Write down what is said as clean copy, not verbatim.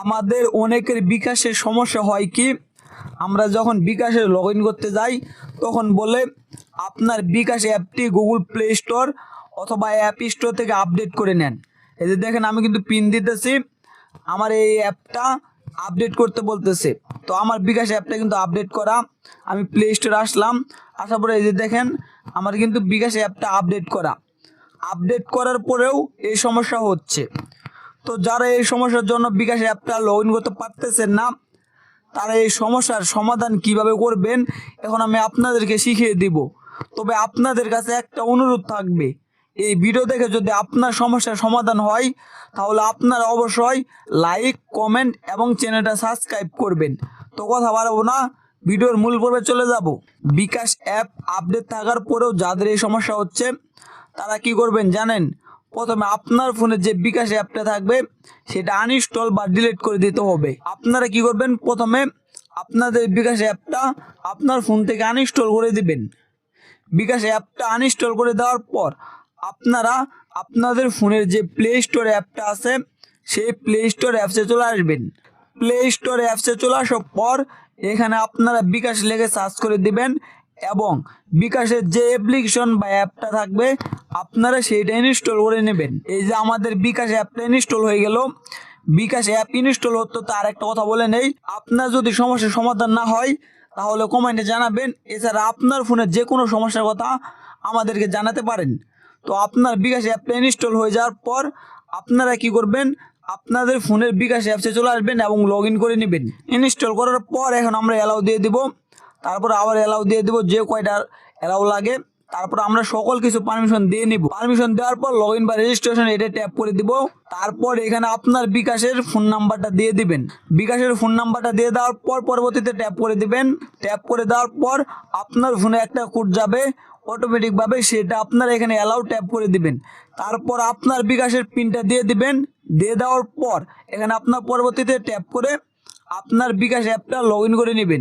আমাদের অনেকের বিকাশের সমস্যা হয় কি, আমরা যখন বিকাশে লগ ইন করতে যাই তখন বলে আপনার বিকাশ অ্যাপটি গুগল প্লে স্টোর অথবা অ্যাপ স্টোর থেকে আপডেট করে নেন। এই যে দেখেন আমি কিন্তু পিন দিতেছি, আমার এই অ্যাপটা আপডেট করতে বলতেছে। তো আমার বিকাশ অ্যাপটা কিন্তু আপডেট করা। আমি প্লে স্টোরে আসলাম, আসার পরে এই যে দেখেন আমার কিন্তু বিকাশ অ্যাপটা আপডেট করা। আপডেট করার পরেও এই সমস্যা হচ্ছে। তো যারা এই সমস্যার জন্য বিকাশ অ্যাপটা লগ ইন করতে পারতেছেন না, তারা এই সমস্যার সমাধান কিভাবে করবেন এখন আমি আপনাদেরকে শিখিয়ে দিব। তবে আপনাদের কাছে একটা অনুরোধ থাকবে, এই ভিডিও দেখে যদি আপনার সমস্যার সমাধান হয় তাহলে আপনারা অবশ্যই লাইক, কমেন্ট এবং চ্যানেলটা সাবস্ক্রাইব করবেন। তো কথা বাড়াবো না, ভিডিওর মূল পর্বে চলে যাব। বিকাশ অ্যাপ আপডেট থাকার পরেও যাদের এই সমস্যা হচ্ছে তারা কি করবেন জানেন? প্রথমে আপনার ফোনে যে বিকাশ অ্যাপটা থাকবে সেটা আনইনস্টল বা ডিলিট করে দিতে হবে। আপনারা কি করবেন, প্রথমে আপনাদের বিকাশ অ্যাপটা আপনার ফোন থেকে আনইনস্টল করে দিবেন। বিকাশ অ্যাপটা আনইনস্টল করে দেওয়ার পর আপনারা আপনাদের ফোনের যে প্লে স্টোর অ্যাপটা আছে সেই প্লে স্টোর অ্যাপসে চলে আসবেন। প্লে স্টোর অ্যাপসে চলে আসার পর এখানে আপনারা বিকাশ লিখে সার্চ করে দিবেন এবং বিকাশের যে অ্যাপ্লিকেশন বা অ্যাপটা থাকবে আপনারা সেইটা ইনস্টল করে নেবেন। এই যে আমাদের বিকাশ অ্যাপটা ইনস্টল হয়ে গেল। বিকাশ অ্যাপ ইনস্টল হতো তার একটা কথা বলে নেই, আপনার যদি সমস্যার সমাধান না হয় তাহলে কমেন্টে জানাবেন। এছাড়া আপনার ফোনের যে কোনো সমস্যার কথা আমাদেরকে জানাতে পারেন। তো আপনার বিকাশ অ্যাপটা ইনস্টল হয়ে যাওয়ার পর আপনারা কি করবেন, আপনাদের ফোনের বিকাশ অ্যাপসে চলে আসবেন এবং লগ ইন করে নেবেন। ইনস্টল করার পর এখন আমরা অ্যালাউ দিয়ে দিব, তারপর আবার অ্যালাউ দিয়ে দিব যে কয়টা অ্যালাউ লাগে। তারপর আমরা সকল কিছু পারমিশন দিয়ে নিব। পারমিশন দেওয়ার পর লগ ইন বা রেজিস্ট্রেশন এটা ট্যাপ করে দিব। তারপর এখানে আপনার বিকাশের ফোন নাম্বারটা দিয়ে দিবেন। বিকাশের ফোন নাম্বারটা দিয়ে দেওয়ার পর পরবর্তীতে ট্যাপ করে দিবেন। ট্যাপ করে দেওয়ার পর আপনার ফোনে একটা কোড যাবে অটোমেটিকভাবে, সেটা আপনারা এখানে অ্যালাউ ট্যাপ করে দিবেন। তারপর আপনার বিকাশের পিনটা দিয়ে দিবেন। দিয়ে দেওয়ার পর এখানে আপনার পরবর্তীতে ট্যাপ করে আপনার বিকাশ অ্যাপটা লগ ইন করে নেবেন।